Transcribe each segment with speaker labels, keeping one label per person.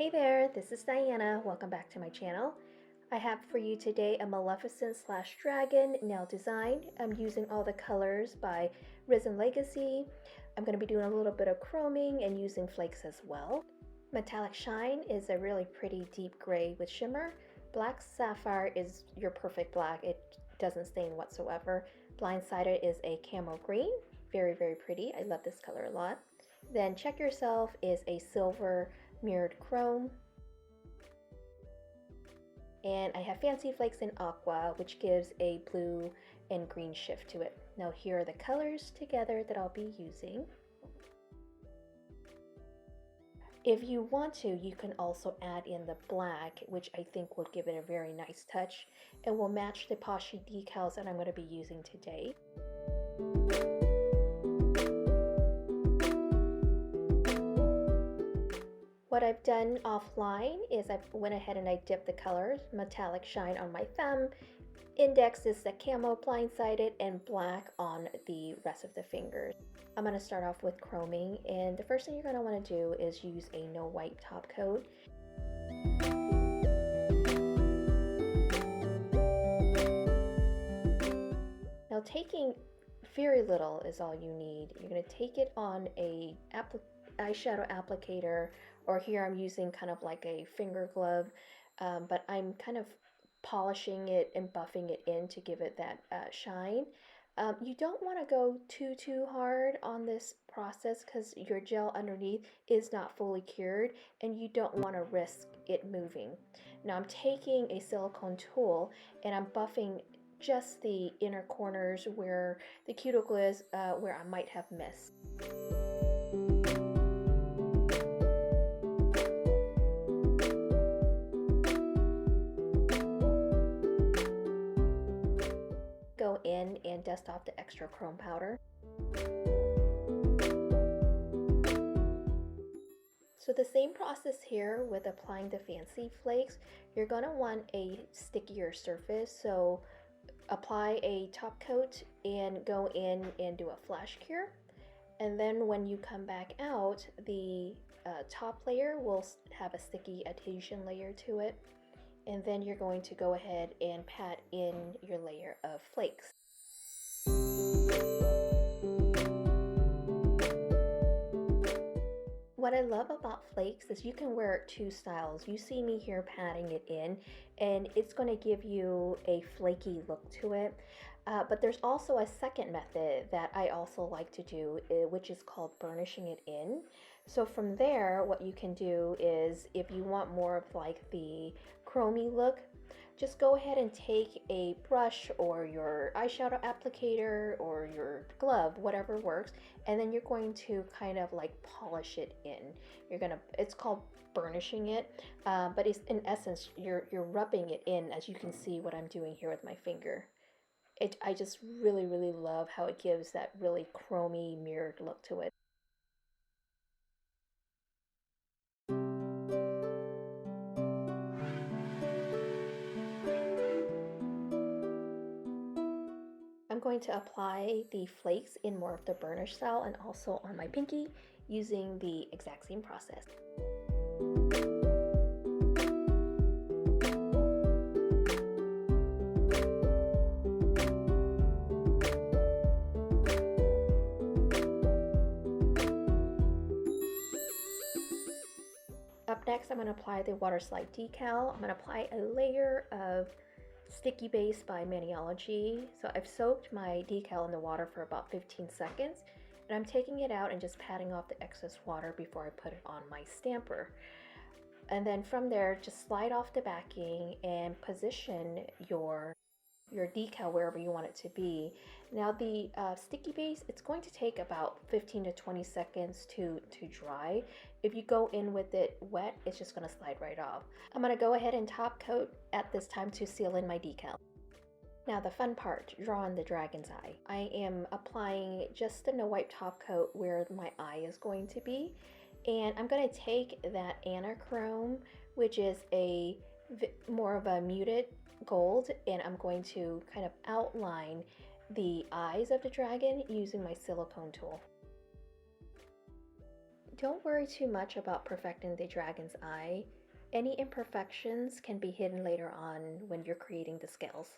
Speaker 1: Hey there, this is Diana. Welcome back to my channel. I have for you today a Malificent / Dragon nail design. I'm using all the colors by Risen Legacy. I'm going to be doing a little bit of chroming and using flakes as well. Metallic Shine is a really pretty deep gray with shimmer. Black Sapphire is your perfect black. It doesn't stain whatsoever. Blindsided is a camo green. Very, very pretty. I love this color a lot. Then Check Yourself is a silver mirrored chrome. And I have Fancy Flakes in aqua, which gives a blue and green shift to it. Now here are the colors together that I'll be using. If you want to, you can also add in the black, which I think will give it a very nice touch and will match the Poshy decals that I'm going to be using today. What I've done offline is I went ahead and I dipped the colors, Metallic Shine on my thumb, index is the camo blindsided, and black on the rest of the fingers. I'm going to start off with chroming, and the first thing you're going to want to do is use a no wipe top coat. Now taking very little is all you need. You're going to take it on a eyeshadow applicator, or here I'm using kind of like a finger glove, but I'm kind of polishing it and buffing it in to give it that shine. You don't want to go too hard on this process because your gel underneath is not fully cured and you don't want to risk it moving. Now I'm taking a silicone tool and I'm buffing just the inner corners where the cuticle is, where I might have missed. Go in and dust off the extra chrome powder. So the same process here with applying the fancy flakes. You're going to want a stickier surface, so apply a top coat and go in and do a flash cure. And then when you come back out, the top layer will have a sticky adhesion layer to it. And then you're going to go ahead and pat in your layer of flakes. What I love about flakes is you can wear it two styles. You see me here patting it in, and it's going to give you a flaky look to it. But there's also a second method that I also like to do, which is called burnishing it in. So from there, what you can do is, if you want more of like the chromy look, just go ahead and take a brush or your eyeshadow applicator or your glove, whatever works, and then you're going to kind of like polish it in. It's called burnishing it, but it's in essence, you're rubbing it in, as you can see what I'm doing here with my finger. I just really love how it gives that really chromy mirrored look to it. I'm going to apply the flakes in more of the burnish style and also on my pinky using the exact same process. Up next, I'm going to apply the waterslide decal. I'm going to apply a layer of Sticky Base by Maniology. So I've soaked my decal in the water for about 15 seconds, and I'm taking it out and just patting off the excess water before I put it on my stamper. And then from there, just slide off the backing and position your decal wherever you want it to be. Now the sticky base, it's going to take about 15 to 20 seconds to dry. If you go in with it wet, it's just going to slide right off. I'm going to go ahead and top coat at this time to seal in my decal. Now the fun part, draw on the dragon's eye. I am applying just the no wipe top coat where my eye is going to be, and I'm going to take that anachrome, which is a more of a muted gold, and I'm going to kind of outline the eyes of the dragon using my silicone tool. Don't worry too much about perfecting the dragon's eye. Any imperfections can be hidden later on when you're creating the scales.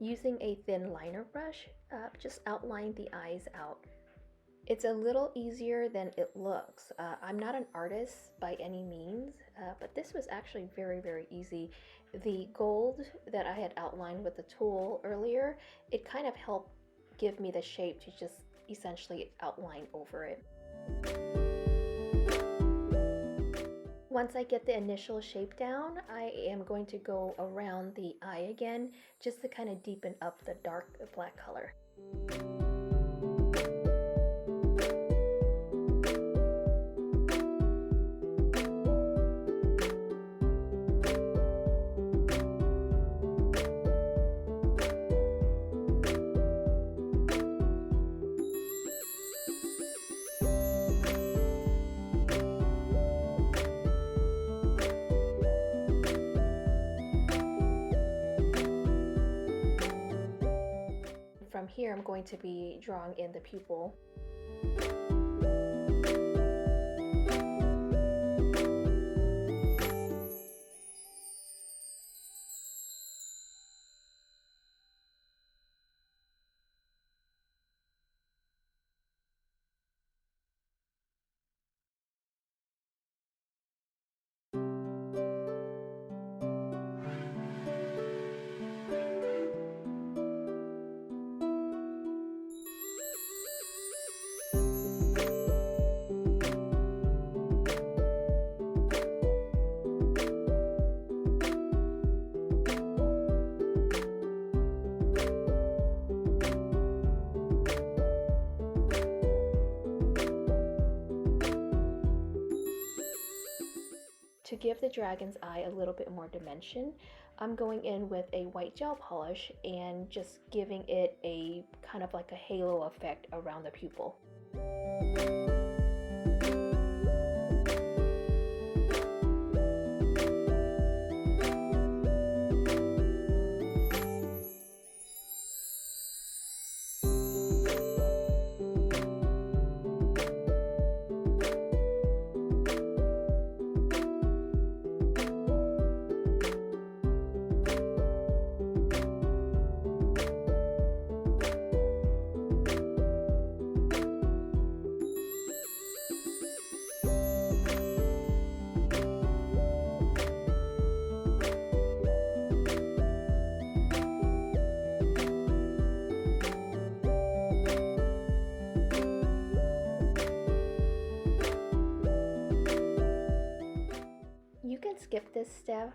Speaker 1: Using a thin liner brush, just outline the eyes out. It's a little easier than it looks. I'm not an artist by any means, but this was actually very easy. The gold that I had outlined with the tool earlier, it kind of helped give me the shape to just essentially outline over it. Once I get the initial shape down, I am going to go around the eye again just to kind of deepen up the dark black color. From here, I'm going to be drawing in the pupil. To give the dragon's eye a little bit more dimension, I'm going in with a white gel polish and just giving it a kind of like a halo effect around the pupil. You can skip this step,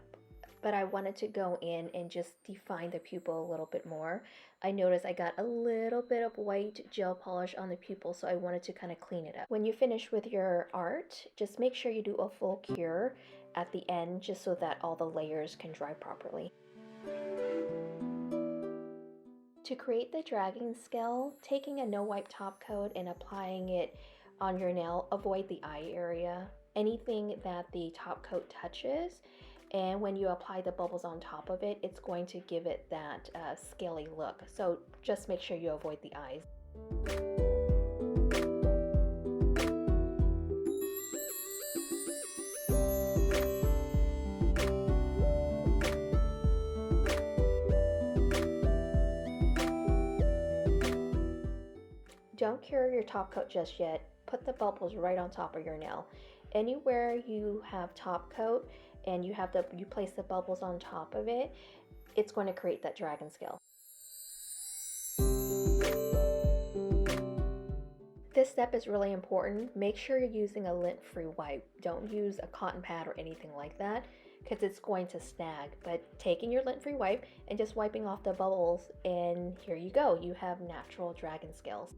Speaker 1: but I wanted to go in and just define the pupil a little bit more. I noticed I got a little bit of white gel polish on the pupil, so I wanted to kind of clean it up. When you finish with your art, just make sure you do a full cure at the end, just so that all the layers can dry properly. To create the dragon scale, taking a no wipe top coat and applying it on your nail, avoid the eye area. Anything that the top coat touches, and when you apply the bubbles on top of it, it's going to give it that scaly look. So just make sure you avoid the eyes. Don't cure your top coat just yet. Put the bubbles right on top of your nail. Anywhere you have top coat and you place the bubbles on top of it, it's going to create that dragon scale. This step is really important. Make sure you're using a lint-free wipe. Don't use a cotton pad or anything like that, because it's going to snag. But taking your lint-free wipe and just wiping off the bubbles, and here you go. You have natural dragon scales.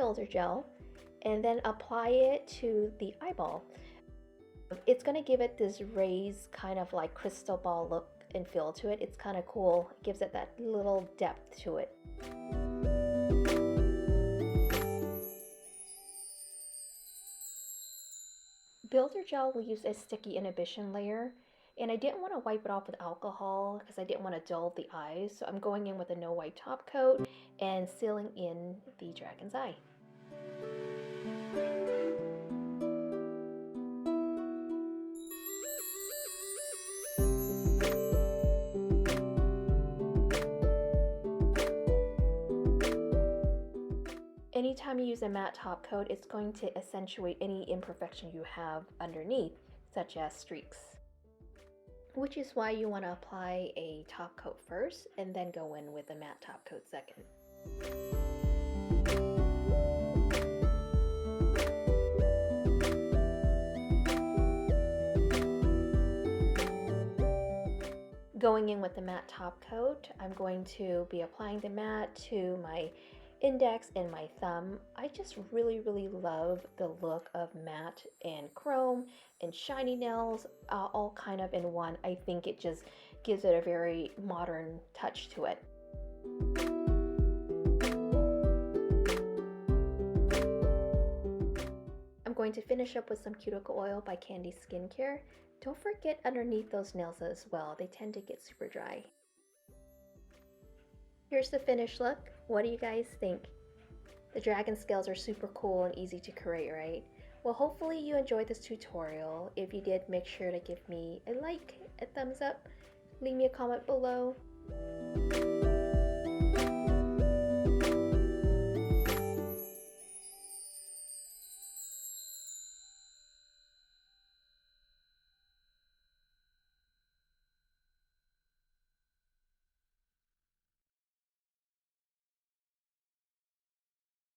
Speaker 1: builder gel and then apply it to the eyeball. It's going to give it this raised kind of like crystal ball look and feel to it. It's kind of cool. It gives it that little depth to it. Builder gel will use a sticky inhibition layer, and I didn't want to wipe it off with alcohol because I didn't want to dull the eyes, so I'm going in with a no wipe top coat and sealing in the dragon's eye. Anytime you use a matte top coat, it's going to accentuate any imperfection you have underneath, such as streaks. Which is why you want to apply a top coat first and then go in with a matte top coat second. Going in with the matte top coat, I'm going to be applying the matte to my index and my thumb. I just really love the look of matte and chrome and shiny nails all kind of in one. I think it just gives it a very modern touch to it. I'm going to finish up with some cuticle oil by Candy Skincare. Don't forget underneath those nails as well. They tend to get super dry. Here's the finished look. What do you guys think? The dragon scales are super cool and easy to create, right? Well, hopefully you enjoyed this tutorial. If you did, make sure to give me a like, a thumbs up, leave me a comment below.